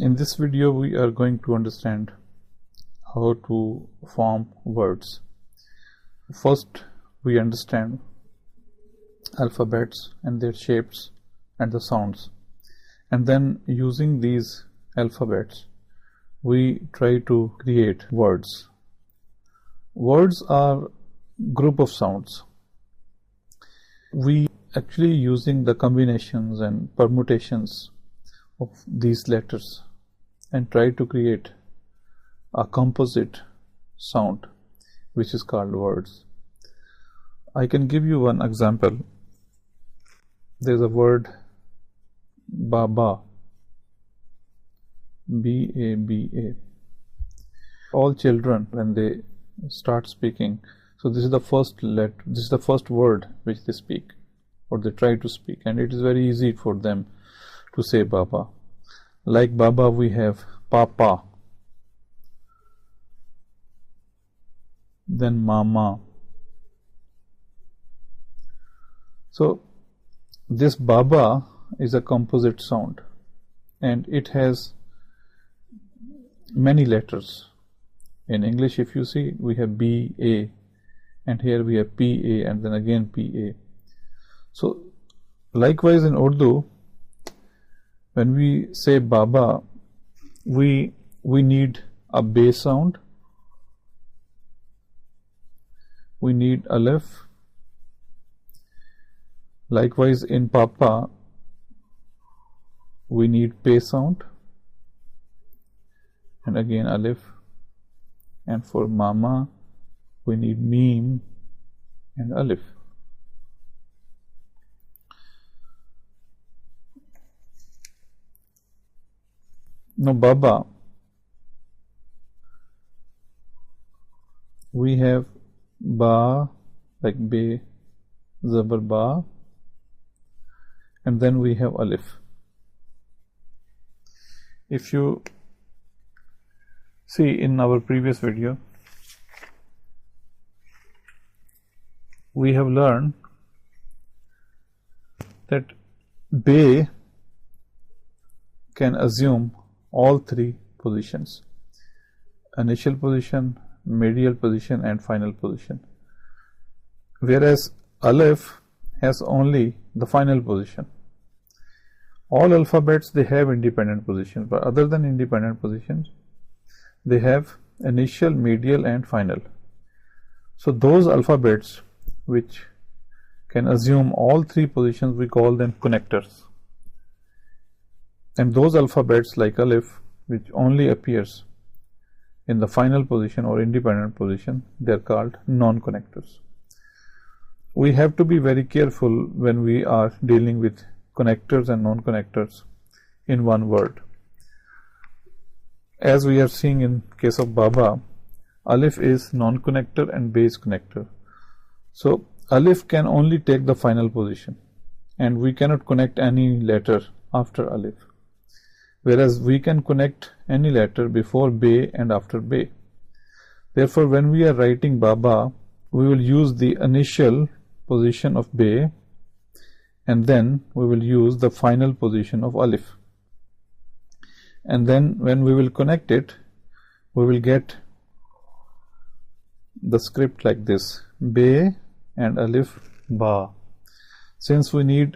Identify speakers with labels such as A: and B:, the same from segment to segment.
A: In this video we are going to understand how to form words. First we understand alphabets and their shapes and the sounds, and then using these alphabets we try to create words. Words are group of sounds. We actually using the combinations and permutations of these letters and try to create a composite sound which is called words. I can give you one example. There's a word Baba, B-A-B-A. All children, when they start speaking, so this is the first letter, this is the first word which they speak or they try to speak, and it is very easy for them to say Baba. Like Baba we have Papa, then Mama. So this Baba is a composite sound and it has many letters. In English, if you see, we have B-A, and here we have P-A, and then again P-A. So likewise in Urdu, when we say Baba, we need a Ba sound, we need Alif. Likewise in Papa, we need Pe sound, and again Alif. And for Mama, we need Mim and Alif. Now Baba, we have Ba, like Be, Zabar Ba, and then we have Alif. If you see in our previous video, we have learned that Be can assume all three positions: initial position, medial position, and final position, whereas Alif has only the final position. All alphabets, they have independent positions, but other than independent positions, they have initial, medial, and final. So those alphabets which can assume all three positions, we call them connectors. And those alphabets like Alif, which only appears in the final position or independent position, they are called non-connectors. We have to be very careful when we are dealing with connectors and non-connectors in one word. As we are seeing in case of Baba, Alif is non-connector and Be is connector. So Alif can only take the final position and we cannot connect any letter after Alif, whereas we can connect any letter before Be and after Be. Therefore, when we are writing Baba, we will use the initial position of Be and then we will use the final position of Alif. And then when we will connect it, we will get the script like this: Be and Alif Ba. Since we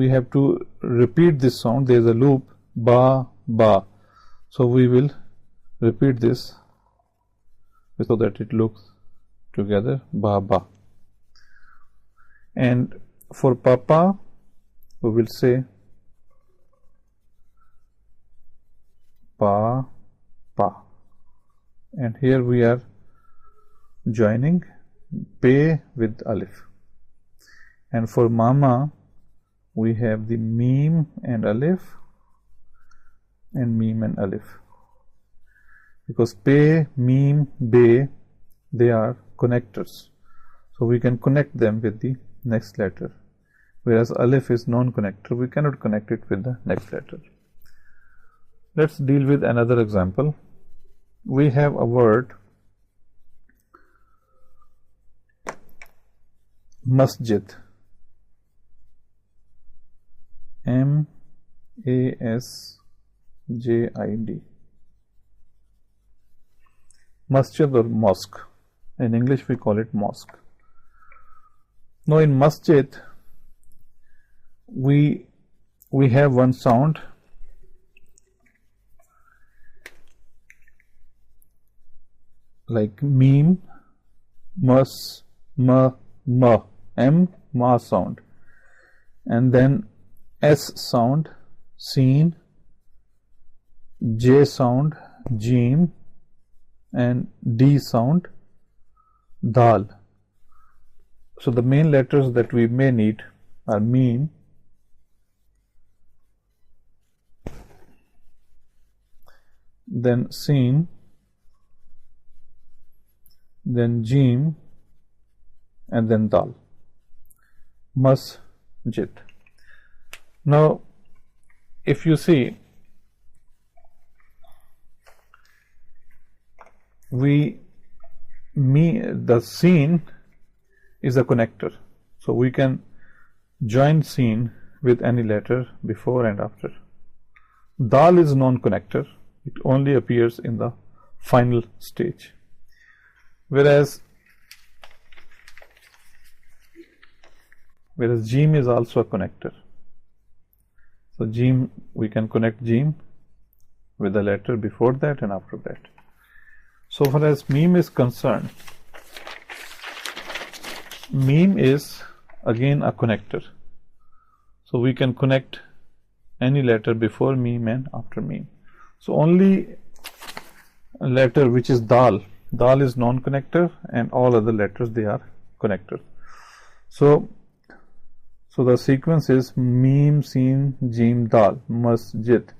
A: have to repeat this sound, there is a loop, Ba Ba. So we will repeat this so that it looks together, Ba Ba. And for Papa, we will say Pa Pa, and here we are joining Be with Alif. And for Mama, we have the Mim and Alif and Mim and Alif, because Pe, Mim, Be, they are connectors, so we can connect them with the next letter, whereas Alif is non-connector, we cannot connect it with the next letter. Let's deal with another example. We have a word Masjid, M-A-S-J-I-D. J-I-D. Masjid or mosque. In English we call it mosque. Now in masjid we have one sound like meme, mus, ma, m, ma sound, and then s sound, seen, j sound, jeem, and d sound, dal. So the main letters that we may need are meme, then seen, then jeem, and then dal. Masjid. Now if you see, the seen is a connector, so we can join seen with any letter before and after. Dal is non-connector, it only appears in the final stage, whereas jeem is also a connector. So jeem, we can connect jeem with the letter before that and after that. So far as meme is concerned, meme is again a connector. So we can connect any letter before meme and after meme. So only a letter which is dal is non-connector, and all other letters, they are connectors. So the sequence is meme, seen, jeem, dal, masjid.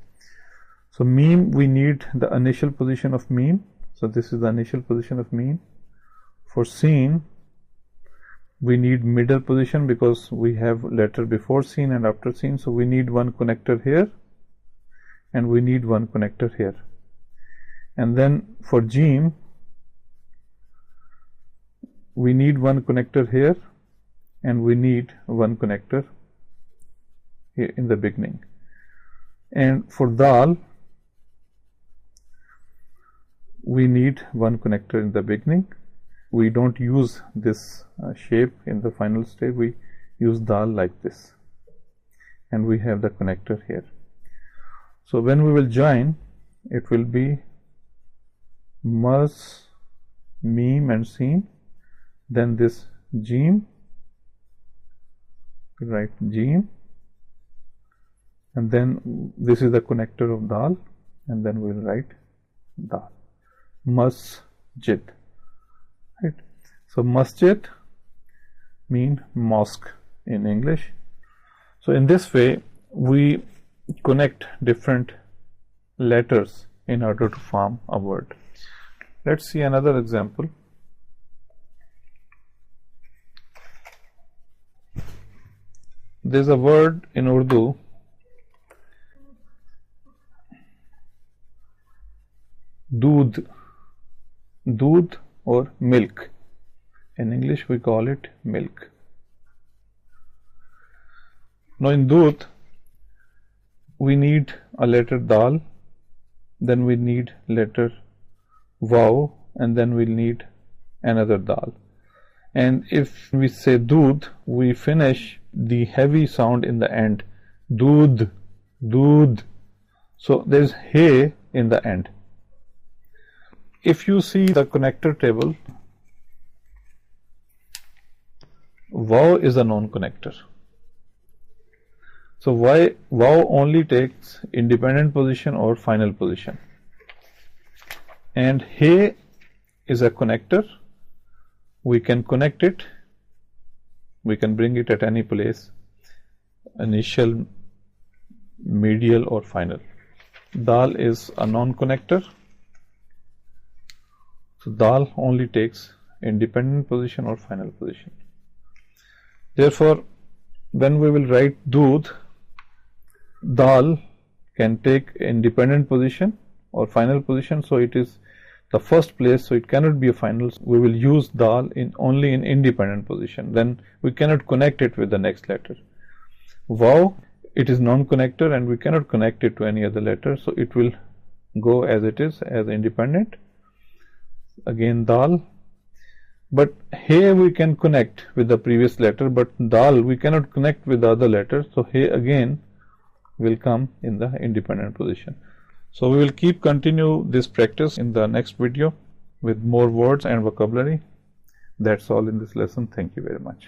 A: So meme, we need the initial position of meme. So this is the initial position of meme. For seen, we need middle position because we have letter before seen and after seen. So we need one connector here and we need one connector here. And then for jeem, we need one connector here and we need one connector here in the beginning. And for dal, we need one connector in the beginning. We don't use this shape in the final stage, we use dal like this, and we have the connector here. So when we will join, it will be mas, meme and seen, then this jeem, write jeem, and then this is the connector of dal, and then we will write dal. Masjid. Right. So masjid mean mosque in English. So in this way we connect different letters in order to form a word. Let's see another example. There's a word in Urdu, doodh, or milk. In English we call it milk. Now in doodh we need a letter dal, then we need letter vav, and then we need another dal. And if we say doodh, we finish the heavy sound in the end, doodh, doodh. So there is he in the end. If you see the connector table, vav is a non-connector. So why vav only takes independent position or final position, and he is a connector. We can connect it, we can bring it at any place, initial, medial or final. Dal is a non-connector. So dal only takes independent position or final position. Therefore, when we will write doodh, dal can take independent position or final position, so it is the first place, so it cannot be a final. We will use dal only in independent position, then we cannot connect it with the next letter. Vav it is non-connector and we cannot connect it to any other letter, so it will go as it is, as independent. Again dal, but here we can connect with the previous letter, but dal we cannot connect with the other letter, so here again will come in the independent position. So we will continue this practice in the next video with more words and vocabulary. That's all in this lesson. Thank you very much.